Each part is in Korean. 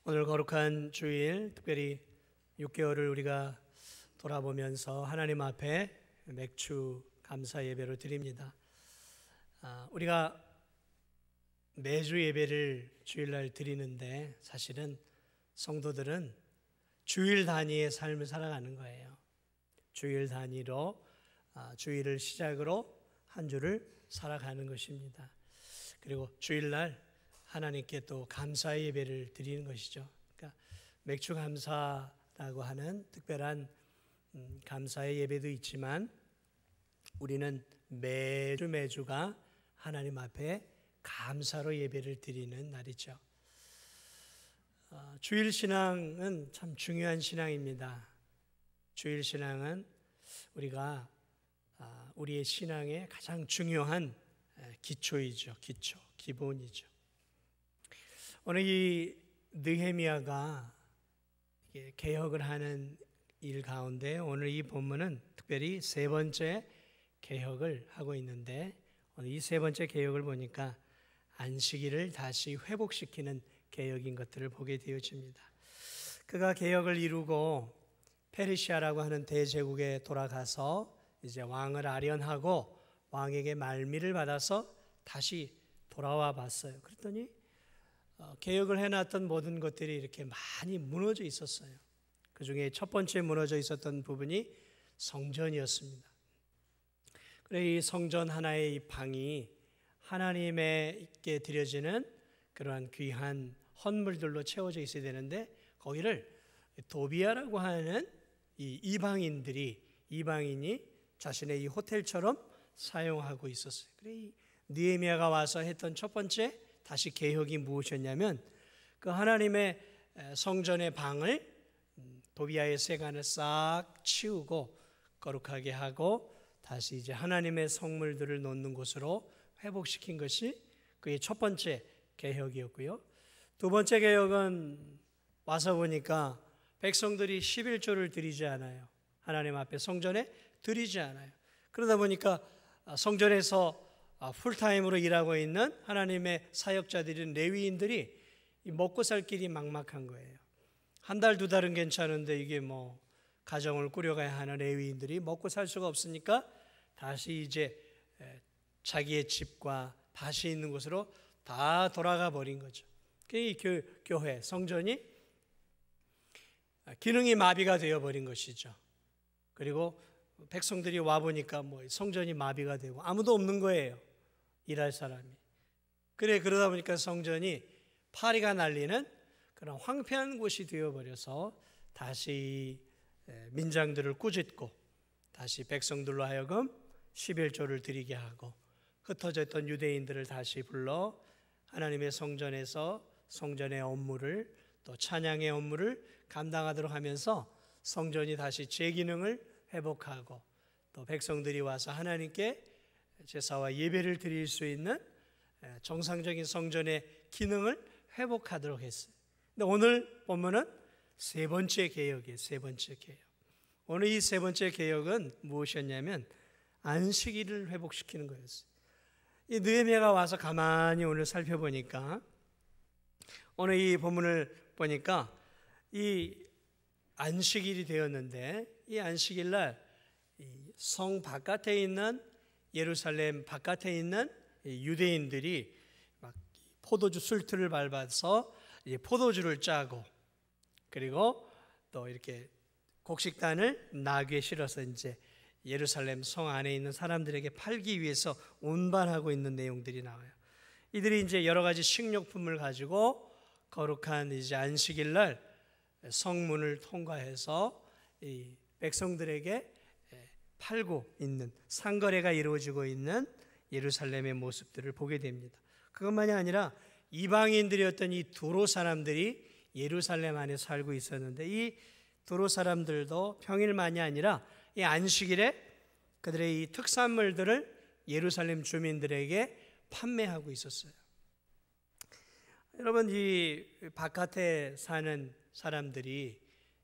오늘 거룩한 주일, 특별히 6개월을 우리가 돌아보면서 하나님 앞에 맥주 감사 예배를 드립니다. 우리가 매주 예배를 주일날 드리는데 사실은 성도들은 주일 단위의 삶을 살아가는 거예요. 주일 단위로 주일을 시작으로 한 주를 살아가는 것입니다. 그리고 주일날 하나님께 또 감사의 예배를 드리는 것이죠. 그러니까 맥주 감사라고 하는 특별한 감사의 예배도 있지만 우리는 매주가 하나님 앞에 감사로 예배를 드리는 날이죠. 주일 신앙은 참 중요한 신앙입니다. 주일 신앙은 우리가 우리의 신앙의 가장 중요한 기초이죠. 기본이죠. 오늘 이 느헤미야가 개혁을 하는 일 가운데 오늘 이 본문은 특별히 세 번째 개혁을 하고 있는데 오늘 이 세 번째 개혁을 보니까 안식일을 다시 회복시키는 개혁인 것들을 보게 되어집니다. 그가 개혁을 이루고 페르시아라고 하는 대제국에 돌아가서 이제 왕을 아련하고 왕에게 말미를 받아서 다시 돌아와 봤어요. 그랬더니 개혁을 해놨던 모든 것들이 이렇게 많이 무너져 있었어요. 그 중에 첫 번째 무너져 있었던 부분이 성전이었습니다. 그래 이 성전 하나의 이 방이 하나님께 드려지는 그러한 귀한 헌물들로 채워져 있어야 되는데 거기를 도비아라고 하는 이 이방인이 자신의 이 호텔처럼 사용하고 있었어요. 그래 이 느헤미야가 와서 했던 첫 번째 다시 개혁이 무엇이었냐면 그 하나님의 성전의 방을 도비아의 세간을 싹 치우고 거룩하게 하고 다시 이제 하나님의 성물들을 놓는 곳으로 회복시킨 것이 그의 첫 번째 개혁이었고요. 두 번째 개혁은 와서 보니까 백성들이 11조를 드리지 않아요. 하나님 앞에 성전에 드리지 않아요. 그러다 보니까 성전에서 풀타임으로 일하고 있는 하나님의 사역자들인 레위인들이 먹고 살 길이 막막한 거예요. 한 달, 두 달은 괜찮은데 이게 뭐 가정을 꾸려가야 하는 레위인들이 먹고 살 수가 없으니까 다시 이제 자기의 집과 밭이 있는 곳으로 다 돌아가 버린 거죠. 이 교회, 성전이 기능이 마비가 되어버린 것이죠. 그리고 백성들이 와보니까 뭐 성전이 마비가 되고 아무도 없는 거예요. 일할 사람이. 그러다 보니까 성전이 파리가 날리는 그런 황폐한 곳이 되어버려서 다시 민장들을 꾸짖고 다시 백성들로 하여금 11조를 드리게 하고 흩어져 있던 유대인들을 다시 불러 하나님의 성전에서 성전의 업무를 또 찬양의 업무를 감당하도록 하면서 성전이 다시 제 기능을 회복하고 또 백성들이 와서 하나님께 제사와 예배를 드릴 수 있는 정상적인 성전의 기능을 회복하도록 했어요. 근데 오늘 본문은 세 번째 개혁이에요. 세 번째 개혁. 오늘 이 세 번째 개혁은 무엇이었냐면 안식일을 회복시키는 거였어요. 이 느헤미야가 와서 가만히 오늘 살펴보니까 오늘 이 본문을 보니까 이 안식일이 되었는데 이 안식일 날 성 바깥에 있는 예루살렘 바깥에 있는 유대인들이 막 포도주 술틀을 밟아서 포도주를 짜고 그리고 또 이렇게 곡식단을 나귀에 실어서 이제 예루살렘 성 안에 있는 사람들에게 팔기 위해서 운반하고 있는 내용들이 나와요. 이들이 이제 여러 가지 식료품을 가지고 거룩한 이제 안식일 날 성문을 통과해서 이 백성들에게 팔고 있는 상거래가 이루어지고 있는 예루살렘의 모습들을 보게 됩니다. 그것만이 아니라 이방인들이었던 이 두로 사람들이 예루살렘 안에 살고 있었는데 이 두로 사람들도 평일만이 아니라 이 안식일에 그들의 이 특산물들을 예루살렘 주민들에게 판매하고 있었어요. 여러분 이 바깥에 사는 사람들이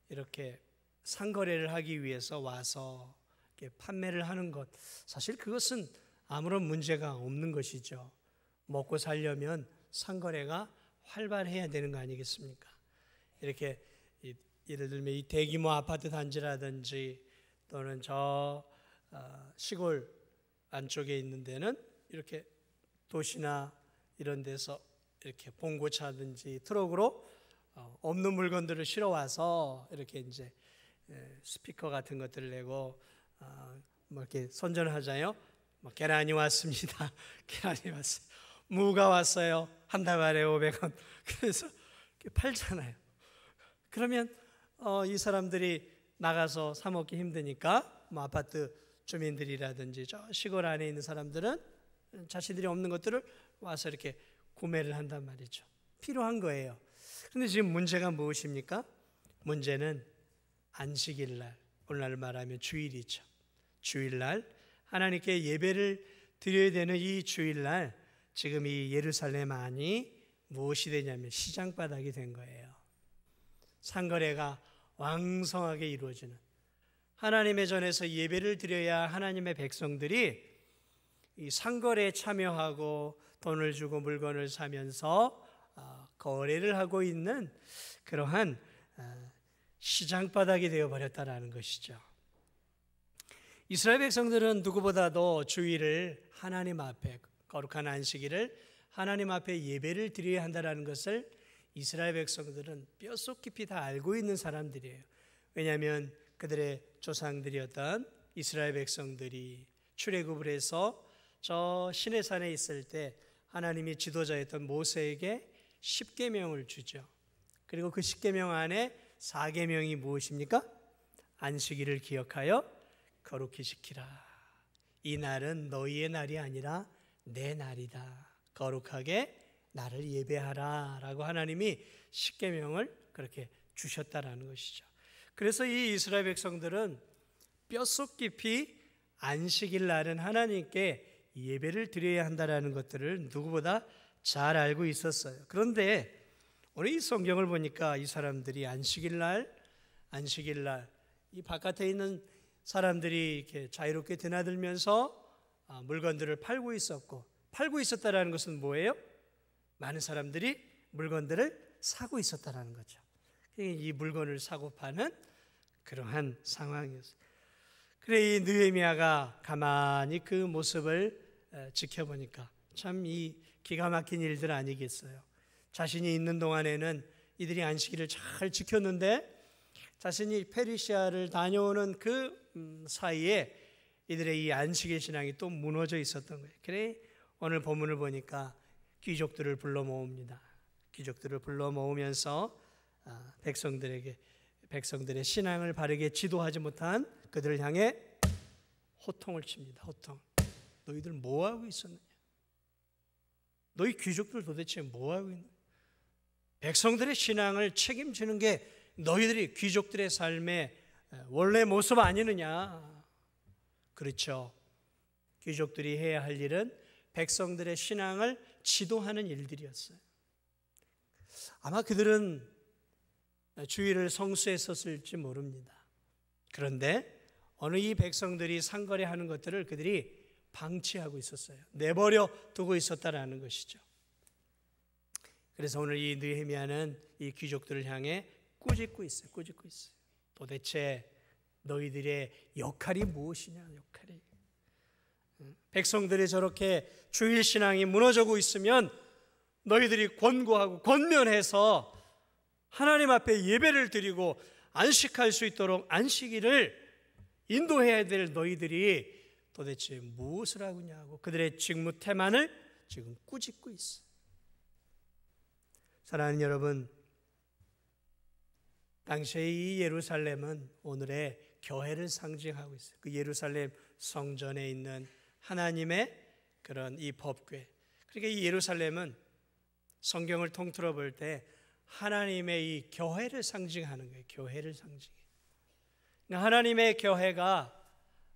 이렇게 상거래를 하기 위해서 와서 이렇게 판매를 하는 것 사실 그것은 아무런 문제가 없는 것이죠. 먹고 살려면 상거래가 활발해야 되는 거 아니겠습니까? 이렇게 예를 들면 이 대규모 아파트 단지라든지 또는 저 시골 안쪽에 있는 데는 이렇게 도시나 이런 데서 이렇게 봉고차든지 트럭으로 없는 물건들을 실어 와서 이렇게 이제 스피커 같은 것들을 내고 뭐 이렇게 선전을 하잖아요. 뭐 계란이 왔습니다. 계란이 왔어요. 무가 왔어요. 한 다발에 500원. 그래서 이렇게 팔잖아요. 그러면 이 사람들이 나가서 사 먹기 힘드니까 뭐 아파트 주민들이라든지 저 시골 안에 있는 사람들은 자신들이 없는 것들을 와서 이렇게 구매를 한단 말이죠. 필요한 거예요. 그런데 지금 문제가 무엇입니까? 문제는 안식일날, 오늘날 말하면 주일이죠. 주일날 하나님께 예배를 드려야 되는 이 주일날 지금 이 예루살렘 안이 무엇이 되냐면 시장바닥이 된 거예요. 상거래가 왕성하게 이루어지는, 하나님의 전에서 예배를 드려야 하나님의 백성들이 이 상거래에 참여하고 돈을 주고 물건을 사면서 거래를 하고 있는 그러한 시장바닥이 되어버렸다는 것이죠. 이스라엘 백성들은 누구보다도 주일을 하나님 앞에, 거룩한 안식일을 하나님 앞에 예배를 드려야 한다는 것을 이스라엘 백성들은 뼛속 깊이 다 알고 있는 사람들이에요. 왜냐하면 그들의 조상들이었던 이스라엘 백성들이 출애굽을 해서 저 시내산에 있을 때 하나님이 지도자였던 모세에게 10계명을 주죠. 그리고 그 10계명 안에 4계명이 무엇입니까? 안식일을 기억하여 거룩히 지키라. 이 날은 너희의 날이 아니라 내 날이다. 거룩하게 나를 예배하라 라고 하나님이 10계명을 그렇게 주셨다라는 것이죠. 그래서 이 이스라엘 백성들은 뼛속 깊이 안식일 날은 하나님께 예배를 드려야 한다는 것들을 누구보다 잘 알고 있었어요. 그런데 오늘 이 성경을 보니까 이 사람들이 안식일 날 이 바깥에 있는 사람들이 이렇게 자유롭게 드나들면서 물건들을 팔고 있었다라는 것은 뭐예요? 많은 사람들이 물건들을 사고 있었다라는 거죠. 이 물건을 사고 파는 그러한 상황이었어요. 그래 이 느헤미야가 가만히 그 모습을 지켜보니까 참 이 기가 막힌 일들 아니겠어요. 자신이 있는 동안에는 이들이 안식일을 잘 지켰는데 자신이 페르시아를 다녀오는 그 사이에 이들의 이 안식일 신앙이 또 무너져 있었던 거예요. 그래 오늘 본문을 보니까 귀족들을 불러 모읍니다. 귀족들을 불러 모으면서 백성들의 신앙을 바르게 지도하지 못한 그들을 향해 호통을 칩니다. 호통. 너희들 뭐하고 있었느냐? 너희 귀족들 도대체 뭐하고 있느냐? 백성들의 신앙을 책임지는 게 너희들이 귀족들의 삶의 원래 모습 아니느냐? 그렇죠. 귀족들이 해야 할 일은 백성들의 신앙을 지도하는 일들이었어요. 아마 그들은 주일을 성수했었을지 모릅니다. 그런데 어느 이 백성들이 상거래하는 것들을 그들이 방치하고 있었어요. 내버려 두고 있었다라는 것이죠. 그래서 오늘 이 느헤미야는 이 귀족들을 향해 꾸짖고 있어요. 도대체 너희들의 역할이 무엇이냐? 역할이. 백성들이 저렇게 주일 신앙이 무너지고 있으면 너희들이 권고하고 권면해서 하나님 앞에 예배를 드리고 안식할 수 있도록 안식일을 인도해야 될 너희들이 도대체 무엇을 하고 있냐고 그들의 직무 태만을 지금 꾸짖고 있어요. 사랑하는 여러분, 당시에 이 예루살렘은 오늘의 교회를 상징하고 있어요. 그 예루살렘 성전에 있는 하나님의 그런 이 법궤. 그러니까 이 예루살렘은 성경을 통틀어 볼 때 하나님의 이 교회를 상징하는 거예요. 교회를 상징해. 그러니까 하나님의 교회가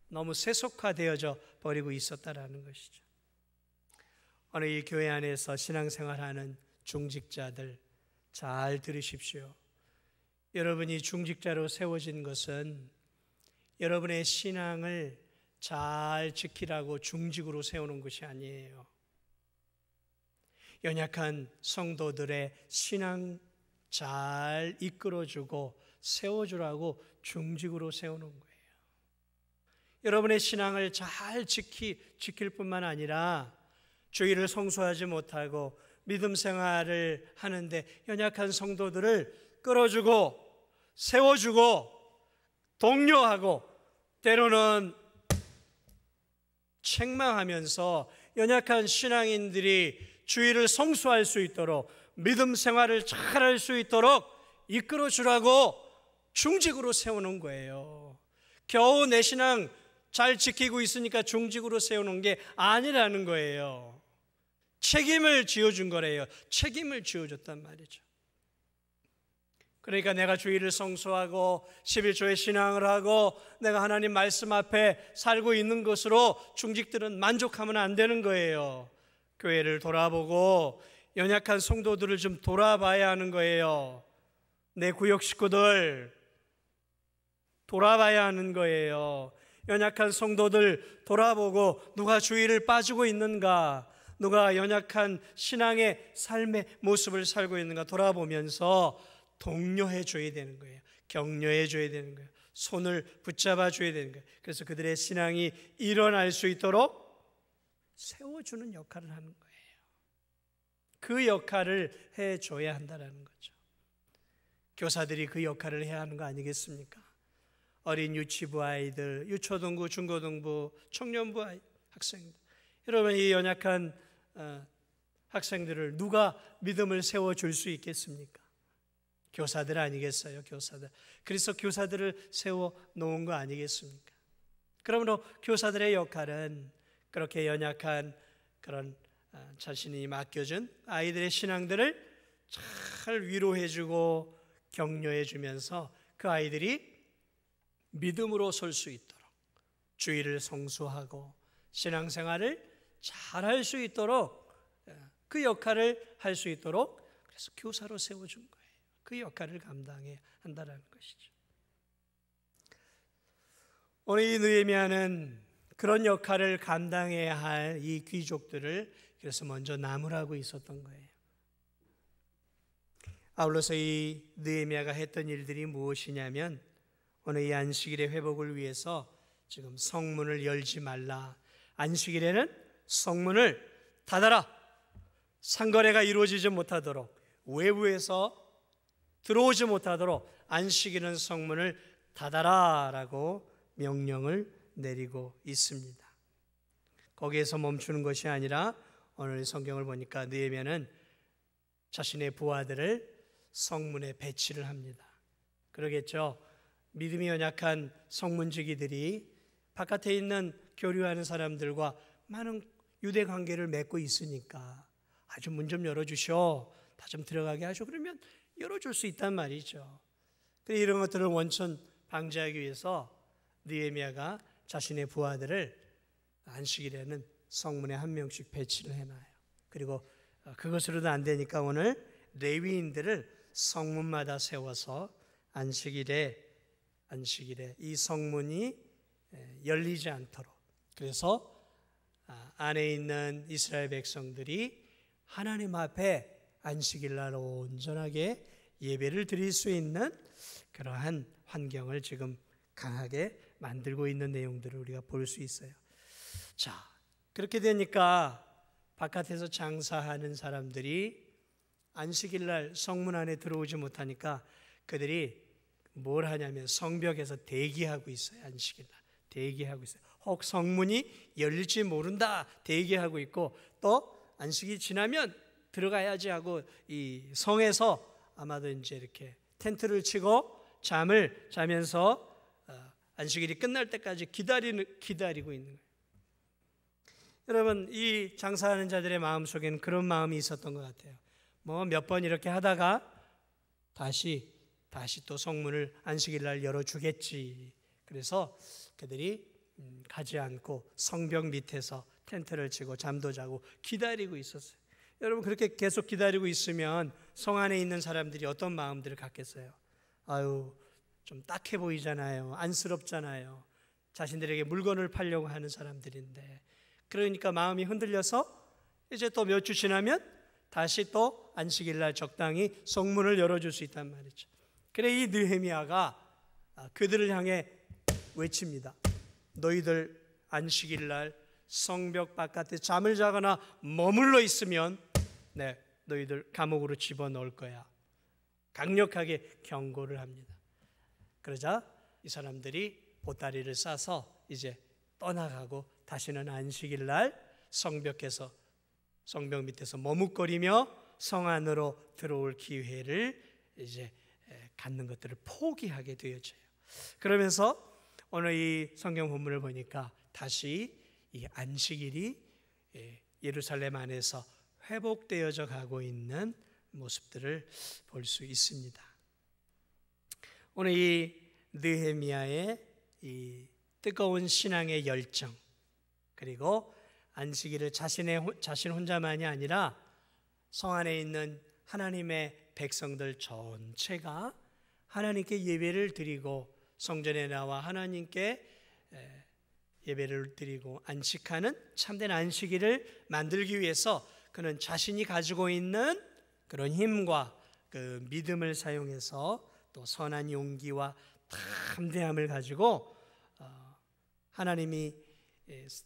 너무 세속화되어져 버리고 있었다라는 것이죠. 오늘 이 교회 안에서 신앙생활하는 중직자들 잘 들으십시오. 여러분이 중직자로 세워진 것은 여러분의 신앙을 잘 지키라고 중직으로 세우는 것이 아니에요. 연약한 성도들의 신앙 잘 이끌어주고 세워주라고 중직으로 세우는 거예요. 여러분의 신앙을 잘 지킬 뿐만 아니라 주의를 성수하지 못하고 믿음 생활을 하는데 연약한 성도들을 끌어주고 세워주고 독려하고 때로는 책망하면서 연약한 신앙인들이 주의를 성수할 수 있도록 믿음 생활을 잘할 수 있도록 이끌어주라고 중직으로 세우는 거예요. 겨우 내 신앙 잘 지키고 있으니까 중직으로 세우는 게 아니라는 거예요. 책임을 지어준 거래요. 책임을 지어줬단 말이죠. 그러니까 내가 주의를 성수하고 11조의 신앙을 하고 내가 하나님 말씀 앞에 살고 있는 것으로 중직들은 만족하면 안 되는 거예요. 교회를 돌아보고 연약한 성도들을 좀 돌아봐야 하는 거예요. 내 구역 식구들 돌아봐야 하는 거예요. 연약한 성도들 돌아보고 누가 주의를 빠지고 있는가, 누가 연약한 신앙의 삶의 모습을 살고 있는가 돌아보면서 독려해 줘야 되는 거예요. 격려해 줘야 되는 거예요. 손을 붙잡아 줘야 되는 거예요. 그래서 그들의 신앙이 일어날 수 있도록 세워주는 역할을 하는 거예요. 그 역할을 해줘야 한다는 거죠. 교사들이 그 역할을 해야 하는 거 아니겠습니까? 어린 유치부 아이들, 유초등부, 중고등부, 청년부 학생들, 여러분 이 연약한 학생들을 누가 믿음을 세워줄 수 있겠습니까? 교사들 아니겠어요? 교사들. 그래서 교사들을 세워놓은 거 아니겠습니까? 그러므로 교사들의 역할은 그렇게 연약한 그런 자신이 맡겨준 아이들의 신앙들을 잘 위로해주고 격려해주면서 그 아이들이 믿음으로 설 수 있도록 주의를 성수하고 신앙생활을 잘 할 수 있도록 그 역할을 할 수 있도록 그래서 교사로 세워준 거예요. 그 역할을 감당해야 한다는 것이죠. 오늘 이 느헤미야는 그런 역할을 감당해야 할 이 귀족들을 그래서 먼저 나무라고 있었던 거예요. 아울러서 이 느헤미야가 했던 일들이 무엇이냐면 오늘 이 안식일의 회복을 위해서 지금 성문을 열지 말라. 안식일에는 성문을 닫아라. 상거래가 이루어지지 못하도록 외부에서 들어오지 못하도록 안식일은 성문을 닫아라라고 명령을 내리고 있습니다. 거기에서 멈추는 것이 아니라 오늘 성경을 보니까 느헤미야는 자신의 부하들을 성문에 배치를 합니다. 그러겠죠. 믿음이 연약한 성문지기들이 바깥에 있는 교류하는 사람들과 많은 유대 관계를 맺고 있으니까 아주 문 좀 열어주셔, 다 좀 들어가게 하셔. 그러면 열어줄 수 있단 말이죠. 이런 것들을 원천 방지하기 위해서 느헤미야가 자신의 부하들을 안식일에는 성문에 한 명씩 배치를 해놔요. 그리고 그것으로도 안 되니까 오늘 레위인들을 성문마다 세워서 안식일에 이 성문이 열리지 않도록, 그래서 안에 있는 이스라엘 백성들이 하나님 앞에 안식일날 온전하게 예배를 드릴 수 있는 그러한 환경을 지금 강하게 만들고 있는 내용들을 우리가 볼 수 있어요. 자, 그렇게 되니까 바깥에서 장사하는 사람들이 안식일날 성문 안에 들어오지 못하니까 그들이 뭘 하냐면 성벽에서 대기하고 있어요. 안식일날 대기하고 있어요. 혹 성문이 열릴지 모른다 대기하고 있고, 또 안식이 지나면 들어가야지 하고 이 성에서 아마도 이제 이렇게 텐트를 치고 잠을 자면서 안식일이 끝날 때까지 기다리고 있는 거예요. 여러분, 이 장사하는 자들의 마음속에는 그런 마음이 있었던 것 같아요. 뭐 몇 번 이렇게 하다가 다시 또 성문을 안식일날 열어주겠지. 그래서 그들이 가지 않고 성벽 밑에서 텐트를 치고 잠도 자고 기다리고 있었어요. 여러분, 그렇게 계속 기다리고 있으면 성 안에 있는 사람들이 어떤 마음들을 갖겠어요? 아유, 좀 딱해 보이잖아요. 안쓰럽잖아요. 자신들에게 물건을 팔려고 하는 사람들인데, 그러니까 마음이 흔들려서 이제 또 몇 주 지나면 다시 또 안식일 날 적당히 성문을 열어줄 수 있단 말이죠. 그래 이 느헤미야가 그들을 향해 외칩니다. 너희들 안식일 날 성벽 바깥에 잠을 자거나 머물러 있으면 너희들 감옥으로 집어넣을 거야. 강력하게 경고를 합니다. 그러자 이 사람들이 보따리를 싸서 이제 떠나가고 다시는 안식일 날 성벽 밑에서 머뭇거리며 성 안으로 들어올 기회를 이제 갖는 것들을 포기하게 되어져요. 그러면서 오늘 이 성경 본문을 보니까 다시 이 안식일이 예루살렘 안에서 회복되어져 가고 있는 모습들을 볼 수 있습니다. 오늘 이 느헤미야의 이 뜨거운 신앙의 열정, 그리고 안식일을 자신 혼자만이 아니라 성 안에 있는 하나님의 백성들 전체가 하나님께 예배를 드리고 성전에 나와 하나님께 예배를 드리고 안식하는 참된 안식일을 만들기 위해서 그는 자신이 가지고 있는 그런 힘과 그 믿음을 사용해서 또 선한 용기와 담대함을 가지고 하나님이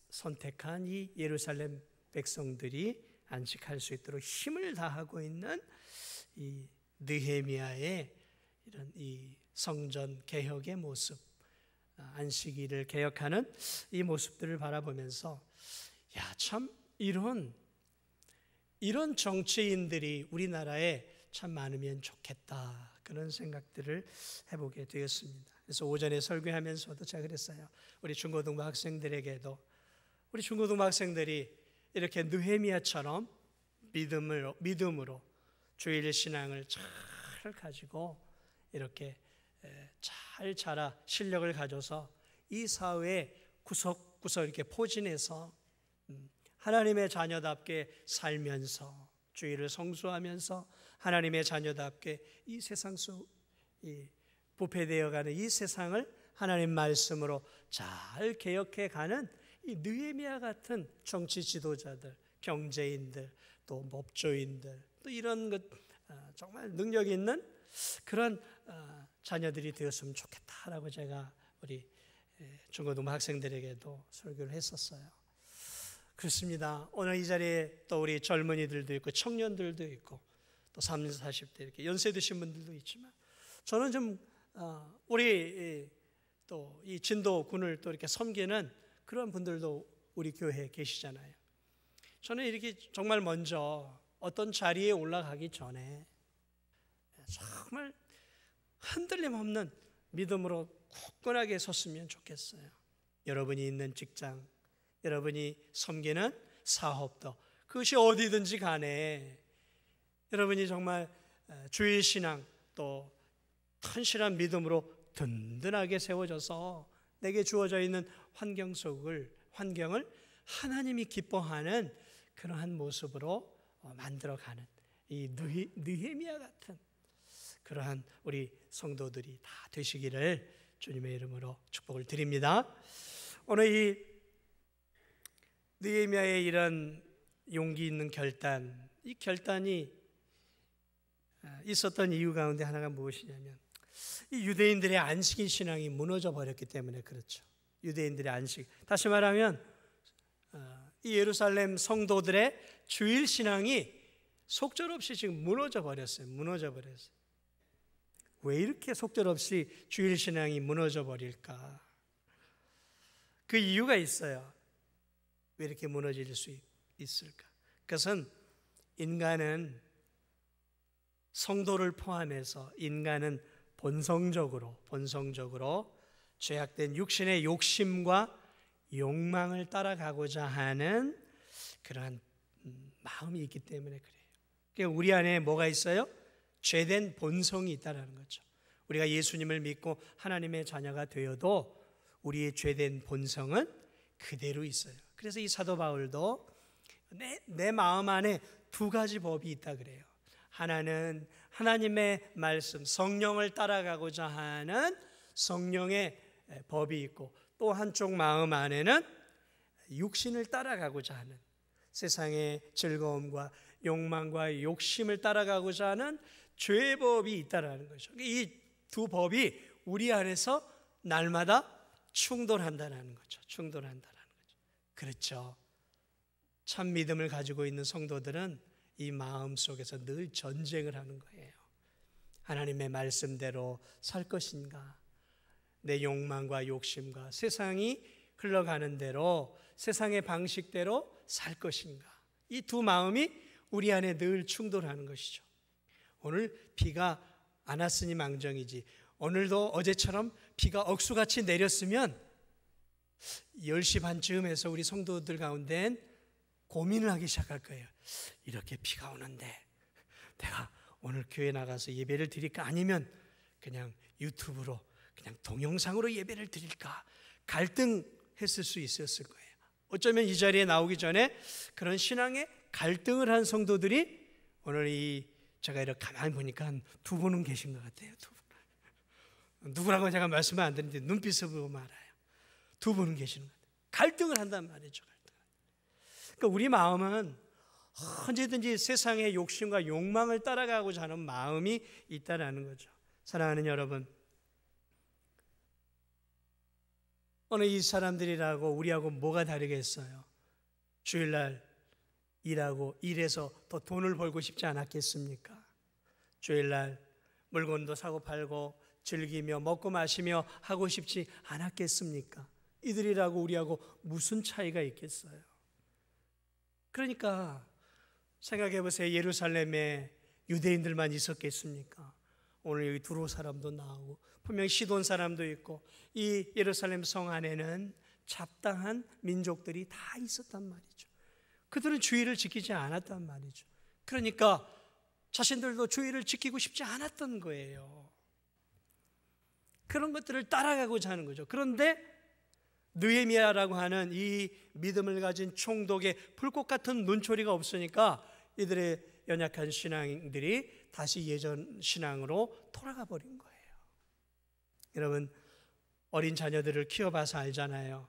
선택한 이 예루살렘 백성들이 안식할 수 있도록 힘을 다하고 있는 이 느헤미야의 이런 이 성전 개혁의 모습, 안식일을 개혁하는 이 모습들을 바라보면서 참 이런 정치인들이 우리나라에 참 많으면 좋겠다, 그런 생각들을 해보게 되었습니다. 그래서 오전에 설교하면서도 제가 그랬어요. 우리 중고등부 학생들에게도 우리 중고등부 학생들이 이렇게 느헤미야처럼 믿음으로 주일 신앙을 잘 가지고 이렇게 잘 자라 실력을 가져서 이 사회에 구석구석 이렇게 포진해서 하나님의 자녀답게 살면서 주일을 성수하면서 하나님의 자녀답게 이 세상 부패되어가는 이 세상을 하나님 말씀으로 잘 개혁해가는 이 느헤미야 같은 정치 지도자들, 경제인들, 또 법조인들, 또 이런 것 정말 능력 있는 그런 자녀들이 되었으면 좋겠다라고 제가 우리 중고등부 학생들에게도 설교를 했었어요. 그렇습니다. 오늘 이 자리에 또 우리 젊은이들도 있고 청년들도 있고 또 30, 40대 이렇게 연세 드신 분들도 있지만 저는 좀 우리 또 이 진도군을 또 이렇게 섬기는 그런 분들도 우리 교회에 계시잖아요. 저는 이렇게 정말 먼저 어떤 자리에 올라가기 전에 정말 흔들림 없는 믿음으로 굳건하게 섰으면 좋겠어요. 여러분이 있는 직장, 여러분이 섬기는 사업도 그것이 어디든지 간에 여러분이 정말 주의 신앙 또 튼실한 믿음으로 든든하게 세워져서 내게 주어져 있는 환경을 하나님이 기뻐하는 그러한 모습으로 만들어가는 이 느헤미야 같은 그러한 우리 성도들이 다 되시기를 주님의 이름으로 축복을 드립니다. 오늘 이 느헤미야의 이런 용기 있는 결단, 이 결단이 있었던 이유 가운데 하나가 무엇이냐면 이 유대인들의 안식일 신앙이 무너져 버렸기 때문에 그렇죠. 유대인들의 안식, 다시 말하면 이 예루살렘 성도들의 주일 신앙이 속절없이 지금 무너져 버렸어요. 왜 이렇게 속절없이 주일 신앙이 무너져 버릴까? 그 이유가 있어요. 왜 이렇게 무너질 수 있을까? 그것은 인간은 성도를 포함해서 인간은 본성적으로 죄악된 육신의 욕심과 욕망을 따라가고자 하는 그러한 마음이 있기 때문에 그래요. 그러니까 우리 안에 뭐가 있어요? 죄된 본성이 있다는 거죠. 우리가 예수님을 믿고 하나님의 자녀가 되어도 우리의 죄된 본성은 그대로 있어요. 그래서 이 사도 바울도 내 마음 안에 두 가지 법이 있다 그래요. 하나는 하나님의 말씀, 성령을 따라가고자 하는 성령의 법이 있고, 또 한쪽 마음 안에는 육신을 따라가고자 하는 세상의 즐거움과 욕망과 욕심을 따라가고자 하는 죄의 법이 있다라는 거죠. 이 두 법이 우리 안에서 날마다 충돌한다는 거죠. 충돌한다는 거죠. 그렇죠. 참 믿음을 가지고 있는 성도들은 이 마음 속에서 늘 전쟁을 하는 거예요. 하나님의 말씀대로 살 것인가? 내 욕망과 욕심과 세상이 흘러가는 대로 세상의 방식대로 살 것인가? 이 두 마음이 우리 안에 늘 충돌하는 것이죠. 오늘 비가 안 왔으니 망정이지, 오늘도 어제처럼 비가 억수같이 내렸으면 10시 반쯤 해서 우리 성도들 가운데엔 고민을 하기 시작할 거예요. 이렇게 비가 오는데 내가 오늘 교회 나가서 예배를 드릴까? 아니면 그냥 유튜브로 그냥 동영상으로 예배를 드릴까? 갈등했을 수 있었을 거예요. 어쩌면 이 자리에 나오기 전에 그런 신앙의 갈등을 한 성도들이 오늘 제가 이렇게 가만히 보니까 한 두 분은 계신 것 같아요. 두 분. 누구라고 제가 말씀을 안 드리는데 눈빛을 보면 알아요. 두 분은 계시는 것 같아요. 갈등을 한단 말이죠. 그러니까 우리 마음은 언제든지 세상의 욕심과 욕망을 따라가고자 하는 마음이 있다라는 거죠. 사랑하는 여러분, 오늘 이 사람들이라고 우리하고 뭐가 다르겠어요? 주일날 일하고 일해서 더 돈을 벌고 싶지 않았겠습니까? 주일날 물건도 사고 팔고 즐기며 먹고 마시며 하고 싶지 않았겠습니까? 이들이라고 우리하고 무슨 차이가 있겠어요? 그러니까 생각해 보세요. 예루살렘에 유대인들만 있었겠습니까? 오늘 여기 두로 사람도 나오고 분명히 시돈 사람도 있고 이 예루살렘 성 안에는 잡다한 민족들이 다 있었단 말이죠. 그들은 주의를 지키지 않았단 말이죠. 그러니까 자신들도 주의를 지키고 싶지 않았던 거예요. 그런 것들을 따라가고자 하는 거죠. 그런데 느헤미야라고 하는 이 믿음을 가진 총독의 불꽃 같은 눈초리가 없으니까 이들의 연약한 신앙들이 다시 예전 신앙으로 돌아가 버린 거예요. 여러분, 어린 자녀들을 키워봐서 알잖아요.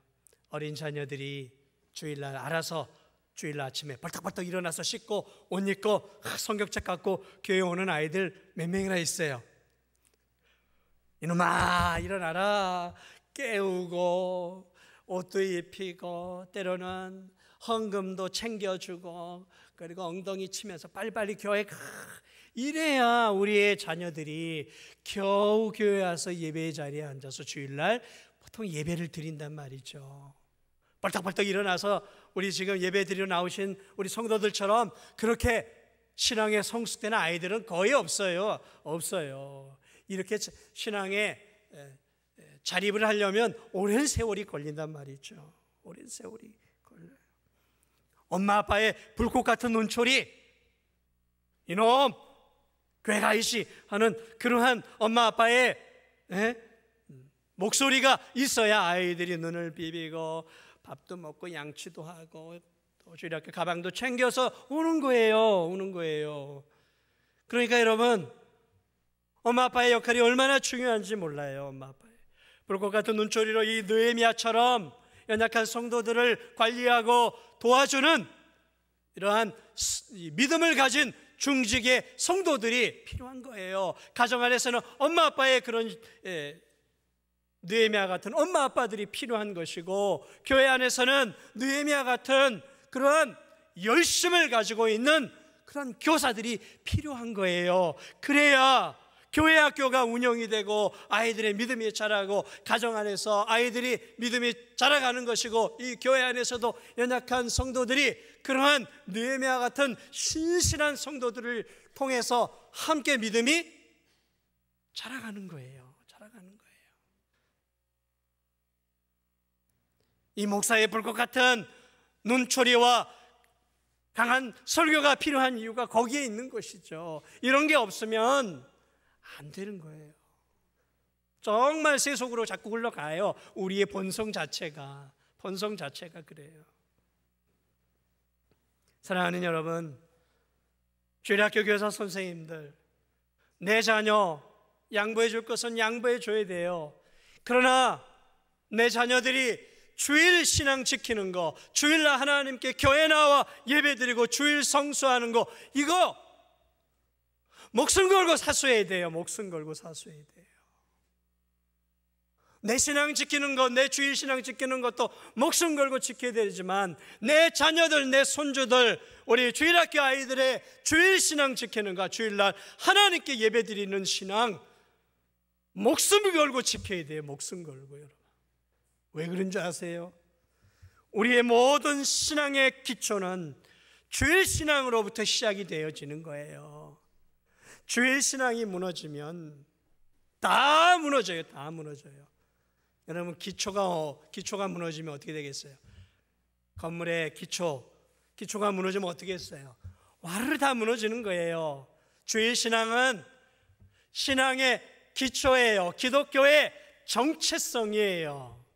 어린 자녀들이 주일날 알아서 주일날 아침에 벌떡벌떡 일어나서 씻고 옷 입고 성경책 갖고 교회 오는 아이들 몇 명이나 있어요. 이놈아 일어나라, 깨우고 옷도 입히고 때로는 헌금도 챙겨주고 그리고 엉덩이 치면서 빨리빨리 교회 가. 이래야 우리의 자녀들이 겨우 교회 와서 예배의 자리에 앉아서 주일날 보통 예배를 드린단 말이죠. 벌떡벌떡 일어나서 우리 지금 예배 드리러 나오신 우리 성도들처럼 그렇게 신앙에 성숙되는 아이들은 거의 없어요. 없어요. 이렇게 신앙에 자립을 하려면 오랜 세월이 걸린단 말이죠. 오랜 세월이 걸려요. 엄마 아빠의 불꽃 같은 눈초리, 이놈 교회 가이시 하는 그러한 엄마 아빠의 목소리가 있어야 아이들이 눈을 비비고 밥도 먹고 양치도 하고 또 주일학교 가방도 챙겨서 오는 거예요. 그러니까 여러분, 엄마 아빠의 역할이 얼마나 중요한지 몰라요. 엄마 아빠의 불꽃 같은 눈초리로 이 느헤미야처럼 연약한 성도들을 관리하고 도와주는 이러한 믿음을 가진 중직의 성도들이 필요한 거예요. 가정 안에서는 엄마 아빠의 그런 느헤미야 같은 엄마 아빠들이 필요한 것이고, 교회 안에서는 느헤미야 같은 그러한 열심을 가지고 있는 그런 교사들이 필요한 거예요. 그래야 교회 학교가 운영이 되고 아이들의 믿음이 자라고 가정 안에서 아이들이 믿음이 자라가는 것이고, 이 교회 안에서도 연약한 성도들이 그러한 느헤미야 같은 신실한 성도들을 통해서 함께 믿음이 자라가는 거예요. 이 목사의 불꽃 같은 눈초리와 강한 설교가 필요한 이유가 거기에 있는 것이죠. 이런 게 없으면 안 되는 거예요. 정말 세속으로 자꾸 흘러가요. 우리의 본성 자체가 그래요. 사랑하는 여러분, 주일학교 교사 선생님들, 내 자녀 양보해 줄 것은 양보해 줘야 돼요. 그러나 내 자녀들이 주일 신앙 지키는 거, 주일날 하나님께 교회 나와 예배드리고 주일 성수하는 거, 이거 목숨 걸고 사수해야 돼요. 목숨 걸고 사수해야 돼요. 내 신앙 지키는 것, 내 주일 신앙 지키는 것도 목숨 걸고 지켜야 되지만, 내 자녀들, 내 손주들, 우리 주일학교 아이들의 주일 신앙 지키는 것, 주일날 하나님께 예배드리는 신앙 목숨을 걸고 지켜야 돼요. 목숨 걸고. 여러분, 왜 그런 줄 아세요? 우리의 모든 신앙의 기초는 주일 신앙으로부터 시작이 되어지는 거예요. 주일 신앙이 무너지면 다 무너져요. 다 무너져요. 여러분, 기초가 무너지면 어떻게 되겠어요? 건물의 기초가 무너지면 어떻게 했어요? 와르르 다 무너지는 거예요. 주일 신앙은 신앙의 기초예요. 기독교의 정체성이에요.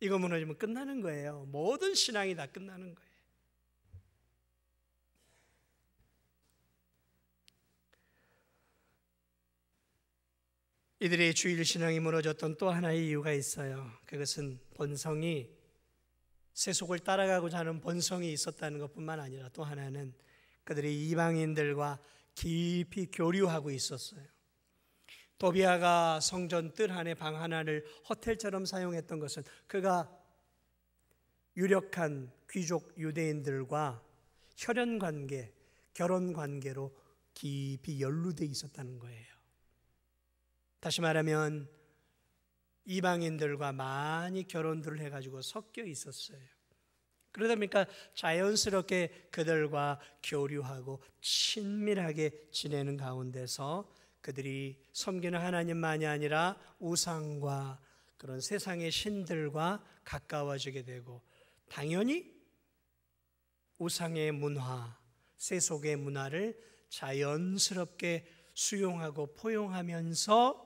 이거 무너지면 끝나는 거예요. 모든 신앙이 다 끝나는 거예요. 이들의 주일 신앙이 무너졌던 또 하나의 이유가 있어요. 그것은 본성이, 세속을 따라가고자 하는 본성이 있었다는 것뿐만 아니라 또 하나는 그들이 이방인들과 깊이 교류하고 있었어요. 도비아가 성전 뜰 안에 방 하나를 호텔처럼 사용했던 것은 그가 유력한 귀족 유대인들과 혈연관계, 결혼관계로 깊이 연루되어 있었다는 거예요. 다시 말하면 이방인들과 많이 결혼들을 해가지고 섞여 있었어요. 그러다 보니까 자연스럽게 그들과 교류하고 친밀하게 지내는 가운데서 그들이 섬기는 하나님만이 아니라 우상과 그런 세상의 신들과 가까워지게 되고, 당연히 우상의 문화, 세속의 문화를 자연스럽게 수용하고 포용하면서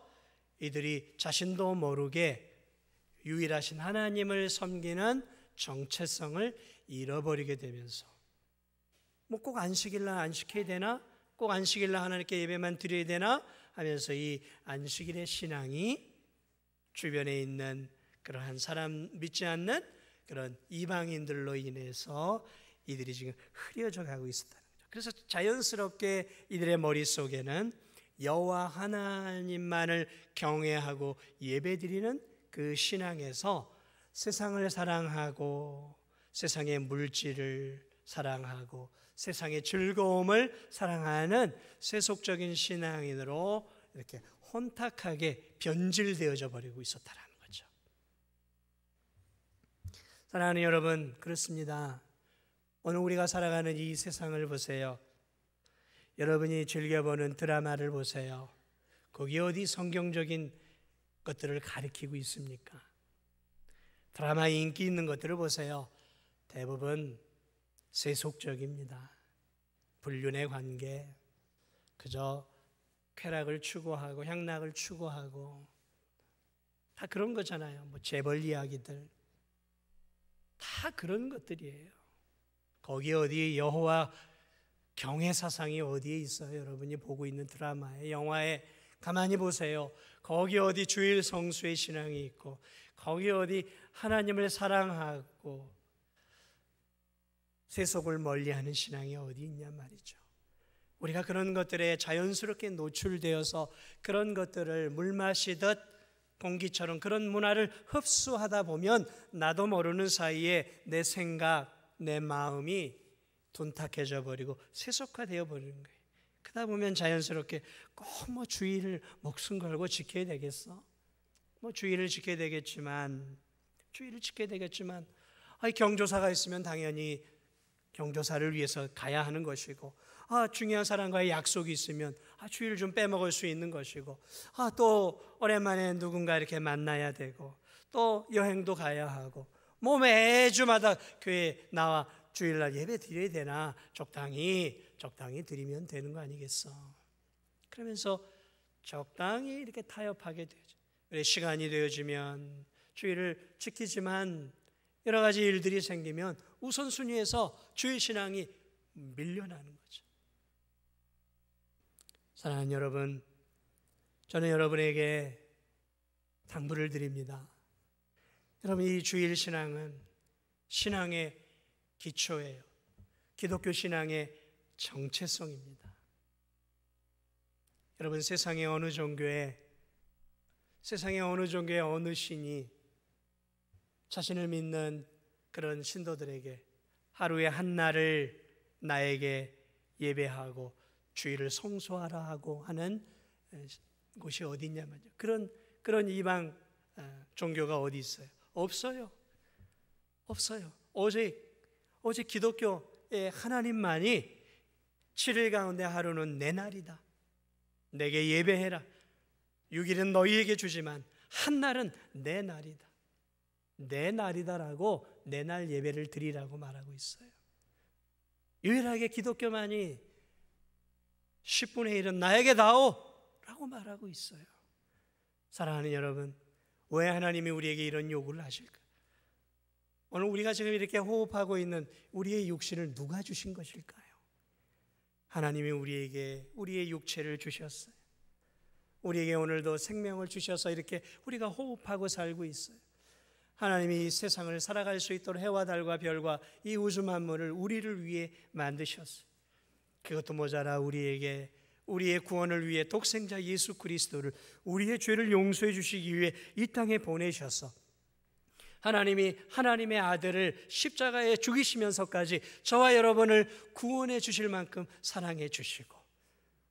이들이 자신도 모르게 유일하신 하나님을 섬기는 정체성을 잃어버리게 되면서, 뭐 꼭 안식일날 안식해야 되나? 꼭 안식일날 하나님께 예배만 드려야 되나? 하면서 이 안식일의 신앙이 주변에 있는 그러한 사람 믿지 않는 그런 이방인들로 인해서 이들이 지금 흐려져 가고 있었다는 거죠. 그래서 자연스럽게 이들의 머릿속에는 여호와 하나님만을 경외하고 예배드리는 그 신앙에서 세상을 사랑하고 세상의 물질을 사랑하고 세상의 즐거움을 사랑하는 세속적인 신앙인으로 이렇게 혼탁하게 변질되어져 버리고 있었다는 거죠. 사랑하는 여러분, 그렇습니다. 오늘 우리가 살아가는 이 세상을 보세요. 여러분이 즐겨보는 드라마를 보세요. 거기 어디 성경적인 것들을 가리키고 있습니까? 드라마에 인기 있는 것들을 보세요. 대부분 세속적입니다. 불륜의 관계, 그저 쾌락을 추구하고 향락을 추구하고 다 그런 거잖아요. 뭐 재벌 이야기들 다 그런 것들이에요. 거기 어디 여호와 경외 사상이 어디에 있어요? 여러분이 보고 있는 드라마에, 영화에 가만히 보세요. 거기 어디 주일 성수의 신앙이 있고, 거기 어디 하나님을 사랑하고 세속을 멀리하는 신앙이 어디 있냐 말이죠. 우리가 그런 것들에 자연스럽게 노출되어서 그런 것들을 물 마시듯 공기처럼 그런 문화를 흡수하다 보면 나도 모르는 사이에 내 생각, 내 마음이 둔탁해져 버리고 세속화되어 버리는 거예요. 그러다 보면 자연스럽게 꼭 뭐 주일을 목숨 걸고 지켜야 되겠어? 뭐 주일을 지켜야 되겠지만 경조사가 있으면 당연히 경조사를 위해서 가야 하는 것이고, 중요한 사람과의 약속이 있으면 주일을 좀 빼먹을 수 있는 것이고, 또 오랜만에 누군가 이렇게 만나야 되고, 또 여행도 가야 하고, 뭐 매주마다 교회에 나와 주일날 예배 드려야 되나? 적당히 드리면 되는 거 아니겠어? 그러면서 적당히 이렇게 타협하게 되죠. 시간이 되어지면 주일을 지키지만 여러 가지 일들이 생기면 우선순위에서 주일 신앙이 밀려나는 거죠. 사랑하는 여러분, 저는 여러분에게 당부를 드립니다. 여러분, 이 주일 신앙은 신앙의 기초예요. 기독교 신앙의 정체성입니다. 여러분, 세상의 어느 종교에 어느 신이 자신을 믿는 그런 신도들에게 하루에 한 날을 나에게 예배하고 주일을 성수하라 하고 하는 곳이 어디 있냐면요. 그런 이방 종교가 어디 있어요? 없어요. 오직 기독교의 하나님만이 7일 가운데 하루는 내 날이다. 내게 예배해라. 6일은 너희에게 주지만 한 날은 내 날이다. 내 날이다라고 내 날 예배를 드리라고 말하고 있어요. 유일하게 기독교만이 10분의 1은 나에게 다오 라고 말하고 있어요. 사랑하는 여러분, 왜 하나님이 우리에게 이런 요구를 하실까? 오늘 우리가 지금 이렇게 호흡하고 있는 우리의 육신을 누가 주신 것일까요? 하나님이 우리에게 우리의 육체를 주셨어요. 우리에게 오늘도 생명을 주셔서 이렇게 우리가 호흡하고 살고 있어요. 하나님이 이 세상을 살아갈 수 있도록 해와 달과 별과 이 우주 만물을 우리를 위해 만드셨어요. 그것도 모자라 우리에게 우리의 구원을 위해 독생자 예수 그리스도를 우리의 죄를 용서해 주시기 위해 이 땅에 보내셔서 하나님이 하나님의 아들을 십자가에 죽이시면서까지 저와 여러분을 구원해 주실 만큼 사랑해 주시고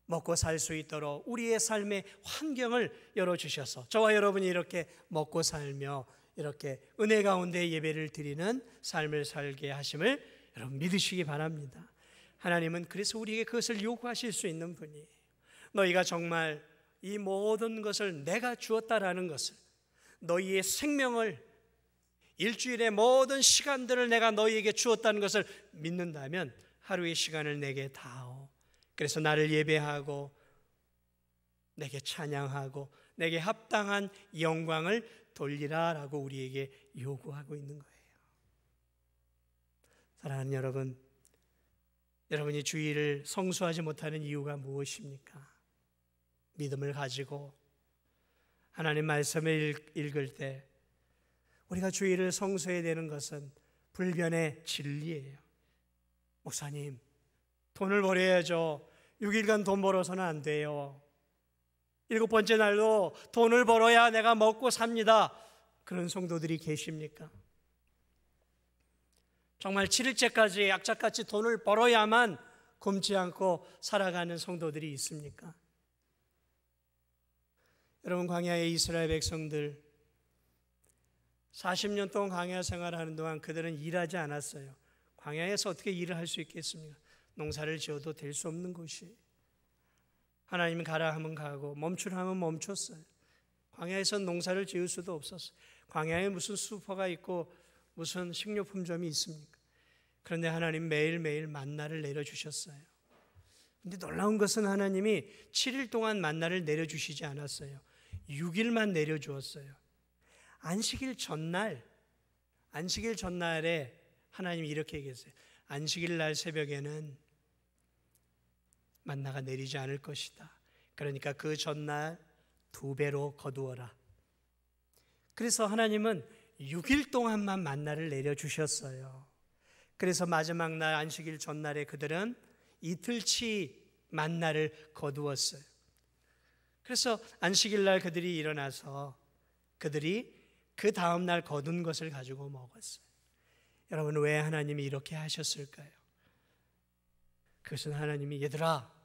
먹고 살 수 있도록 우리의 삶의 환경을 열어주셔서 저와 여러분이 이렇게 먹고 살며 이렇게 은혜 가운데 예배를 드리는 삶을 살게 하심을 여러분 믿으시기 바랍니다. 하나님은 그래서 우리에게 그것을 요구하실 수 있는 분이에요. 너희가 정말 이 모든 것을 내가 주었다라는 것을, 너희의 생명을, 일주일의 모든 시간들을 내가 너희에게 주었다는 것을 믿는다면 하루의 시간을 내게 다오. 그래서 나를 예배하고 내게 찬양하고 내게 합당한 영광을 돌리라라고 우리에게 요구하고 있는 거예요. 사랑하는 여러분, 여러분이 주일을 성수하지 못하는 이유가 무엇입니까? 믿음을 가지고 하나님 말씀을 읽을 때 우리가 주일을 성수해야 되는 것은 불변의 진리예요. 목사님, 돈을 벌어야죠. 6일간 돈 벌어서는 안 돼요. 7번째 날도 돈을 벌어야 내가 먹고 삽니다. 그런 성도들이 계십니까? 정말 7일째까지 약자같이 돈을 벌어야만 굶지 않고 살아가는 성도들이 있습니까? 여러분, 광야의 이스라엘 백성들 40년 동안 광야 생활하는 동안 그들은 일하지 않았어요. 광야에서 어떻게 일을 할 수 있겠습니까? 농사를 지어도 될 수 없는 곳이. 하나님이 가라 하면 가고 멈추라 하면 멈췄어요. 광야에서는 농사를 지을 수도 없었어요. 광야에 무슨 슈퍼가 있고 무슨 식료품점이 있습니까? 그런데 하나님 매일매일 만나를 내려주셨어요. 근데 놀라운 것은 하나님이 7일 동안 만나를 내려주시지 않았어요. 6일만 내려주었어요. 안식일 전날에 하나님이 이렇게 얘기했어요. 안식일 날 새벽에는 만나가 내리지 않을 것이다. 그러니까 그 전날 2배로 거두어라. 그래서 하나님은 6일 동안만 만나를 내려주셨어요. 그래서 마지막 날 안식일 전날에 그들은 이틀치 만나를 거두었어요. 그래서 안식일 날 그들이 일어나서 그들이 그 다음 날 거둔 것을 가지고 먹었어요. 여러분, 왜 하나님이 이렇게 하셨을까요? 그것은 하나님이 얘들아,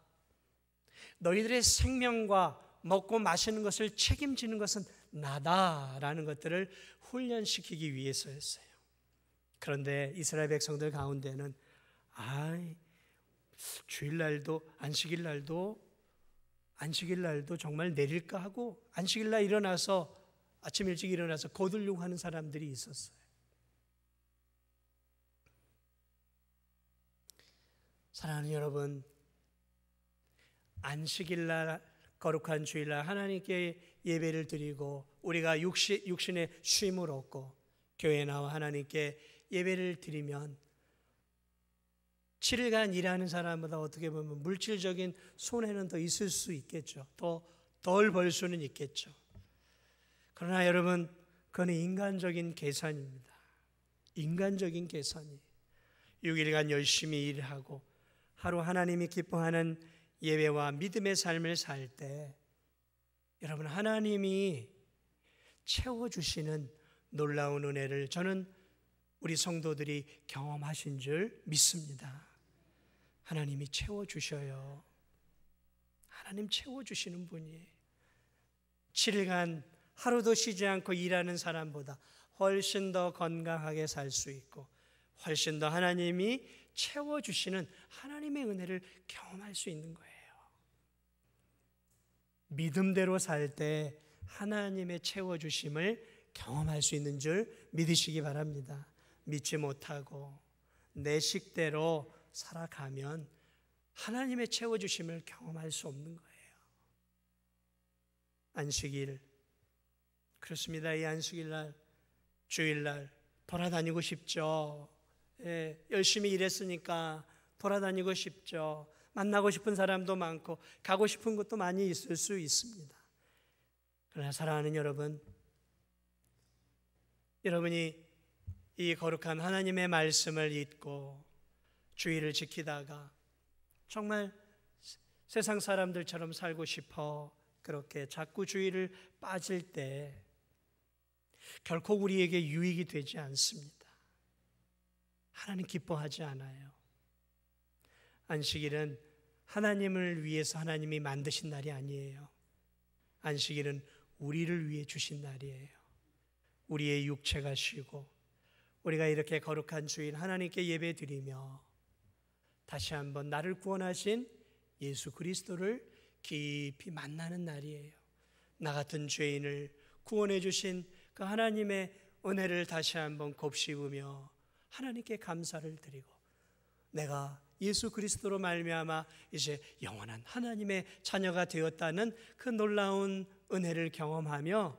너희들의 생명과 먹고 마시는 것을 책임지는 것은 나다라는 것들을 훈련시키기 위해서였어요. 그런데 이스라엘 백성들 가운데는 주일날도 안식일날도 정말 내릴까 하고 안식일날 일어나서 아침 일찍 일어나서 거두려고 하는 사람들이 있었어요. 사랑하는 여러분, 안식일날 거룩한 주일날 하나님께 예배를 드리고 우리가 육신의 쉼을 얻고 교회에 나와 하나님께 예배를 드리면 7일간 일하는 사람보다 어떻게 보면 물질적인 손해는 더 있을 수 있겠죠. 더 덜 벌 수는 있겠죠. 그러나 여러분, 그건 인간적인 계산입니다. 인간적인 계산이 6일간 열심히 일하고 하루 하나님이 기뻐하는 예배와 믿음의 삶을 살 때 여러분, 하나님이 채워주시는 놀라운 은혜를 저는 우리 성도들이 경험하신 줄 믿습니다. 하나님이 채워주셔요. 하나님 채워주시는 분이에요. 7일간 하루도 쉬지 않고 일하는 사람보다 훨씬 더 건강하게 살 수 있고 훨씬 더 하나님이 채워주시는 하나님의 은혜를 경험할 수 있는 거예요. 믿음대로 살 때 하나님의 채워주심을 경험할 수 있는 줄 믿으시기 바랍니다. 믿지 못하고 내 식대로 살아가면 하나님의 채워주심을 경험할 수 없는 거예요. 안식일, 그렇습니다. 이 안식일날, 주일날 돌아다니고 싶죠. 열심히 일했으니까 돌아다니고 싶죠. 만나고 싶은 사람도 많고 가고 싶은 곳도 많이 있을 수 있습니다. 그러나 사랑하는 여러분, 여러분이 이 거룩한 하나님의 말씀을 잊고 주의를 지키다가 정말 세상 사람들처럼 살고 싶어 그렇게 자꾸 주의를 빠질 때 결코 우리에게 유익이 되지 않습니다. 하나님 기뻐하지 않아요. 안식일은 하나님을 위해서 하나님이 만드신 날이 아니에요. 안식일은 우리를 위해 주신 날이에요. 우리의 육체가 쉬고 우리가 이렇게 거룩한 주일 하나님께 예배드리며 다시 한번 나를 구원하신 예수 그리스도를 깊이 만나는 날이에요. 나 같은 죄인을 구원해 주신 그 하나님의 은혜를 다시 한번 곱씹으며 하나님께 감사를 드리고 내가 예수 그리스도로 말미암아 이제 영원한 하나님의 자녀가 되었다는 그 놀라운 은혜를 경험하며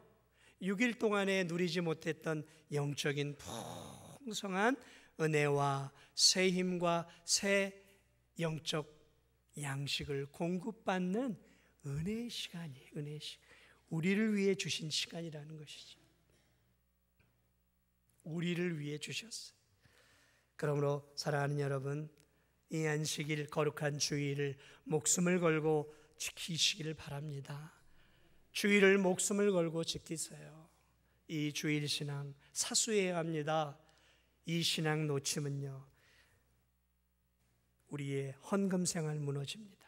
6일 동안에 누리지 못했던 영적인 풍성한 은혜와 새 힘과 새 영적 양식을 공급받는 은혜의 시간이에요. 은혜의 시간. 우리를 위해 주신 시간이라는 것이죠. 우리를 위해 주셨어요. 그러므로 사랑하는 여러분, 이 안식일 거룩한 주일을 목숨을 걸고 지키시기를 바랍니다. 주일을 목숨을 걸고 지키세요. 이 주일 신앙 사수해야 합니다. 이 신앙 놓치면요 우리의 헌금 생활 무너집니다.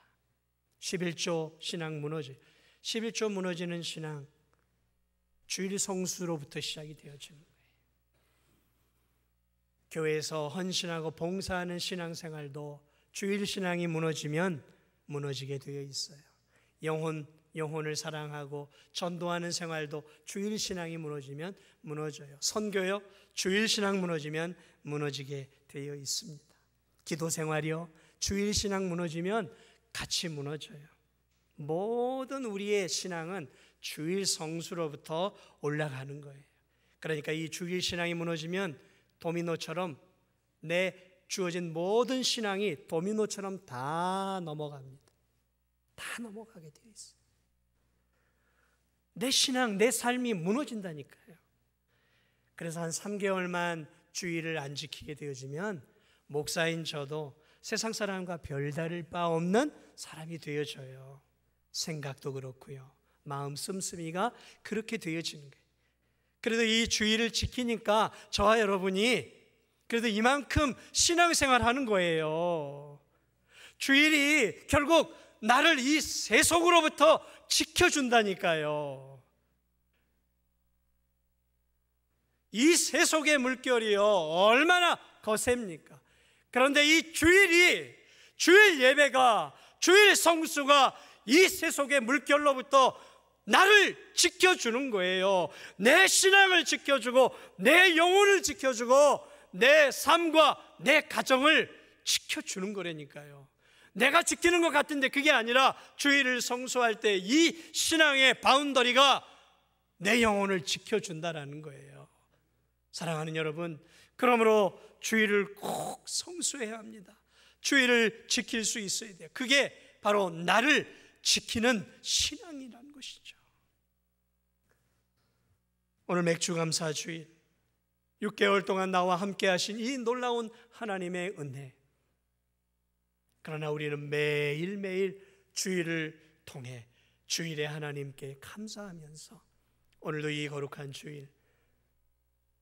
11조 신앙 무너져요. 11조 무너지는 신앙 주일 성수로부터 시작이 되어지는 거예요. 교회에서 헌신하고 봉사하는 신앙생활도 주일 신앙이 무너지면 무너지게 되어 있어요. 영혼을 사랑하고 전도하는 생활도 주일 신앙이 무너지면 무너져요. 선교요, 주일 신앙 무너지면 무너지게 되어 있습니다. 기도 생활이요, 주일 신앙 무너지면 같이 무너져요. 모든 우리의 신앙은 주일 성수로부터 올라가는 거예요. 그러니까 이 주일 신앙이 무너지면 도미노처럼 내 주어진 모든 신앙이 도미노처럼 다 넘어갑니다. 다 넘어가게 되어 있어요. 내 신앙, 내 삶이 무너진다니까요. 그래서 한 3개월만 주일을 안 지키게 되어지면 목사인 저도 세상 사람과 별다를 바 없는 사람이 되어져요. 생각도 그렇고요, 마음 씀씀이가 그렇게 되어지는 거예요. 그래도 이 주일을 지키니까 저와 여러분이 그래도 이만큼 신앙생활 하는 거예요. 주일이 결국 나를 이 세속으로부터 지켜준다니까요. 이 세속의 물결이요 얼마나 거셉니까? 그런데 이 주일 예배가, 주일 성수가 이 세속의 물결로부터 나를 지켜주는 거예요. 내 신앙을 지켜주고 내 영혼을 지켜주고 내 삶과 내 가정을 지켜주는 거라니까요. 내가 지키는 것 같은데 그게 아니라 주일을 성수할 때 이 신앙의 바운더리가 내 영혼을 지켜준다라는 거예요. 사랑하는 여러분, 그러므로 주일을 꼭 성수해야 합니다. 주일을 지킬 수 있어야 돼요. 그게 바로 나를 지키는 신앙이라는 것이죠. 오늘 맥주감사 주일 6개월 동안 나와 함께 하신 이 놀라운 하나님의 은혜, 그러나 우리는 매일매일 주일을 통해 주일에 하나님께 감사하면서 오늘도 이 거룩한 주일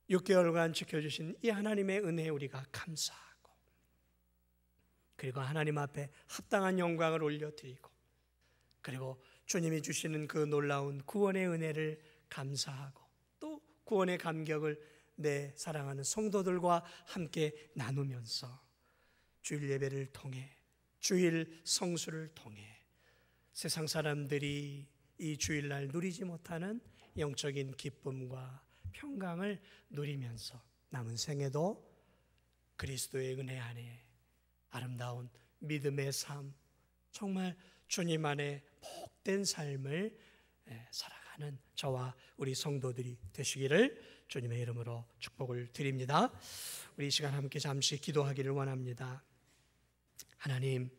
6개월간 지켜주신 이 하나님의 은혜에 우리가 감사하고, 그리고 하나님 앞에 합당한 영광을 올려드리고, 그리고 주님이 주시는 그 놀라운 구원의 은혜를 감사하고, 또 구원의 감격을 내 사랑하는 성도들과 함께 나누면서 주일 예배를 통해, 주일 성수를 통해 세상 사람들이 이 주일날 누리지 못하는 영적인 기쁨과 평강을 누리면서 남은 생에도 그리스도의 은혜 안에 아름다운 믿음의 삶, 정말 주님 안에 복된 삶을 살아가는 저와 우리 성도들이 되시기를 주님의 이름으로 축복을 드립니다. 우리 이 시간 함께 잠시 기도하기를 원합니다. 하나님,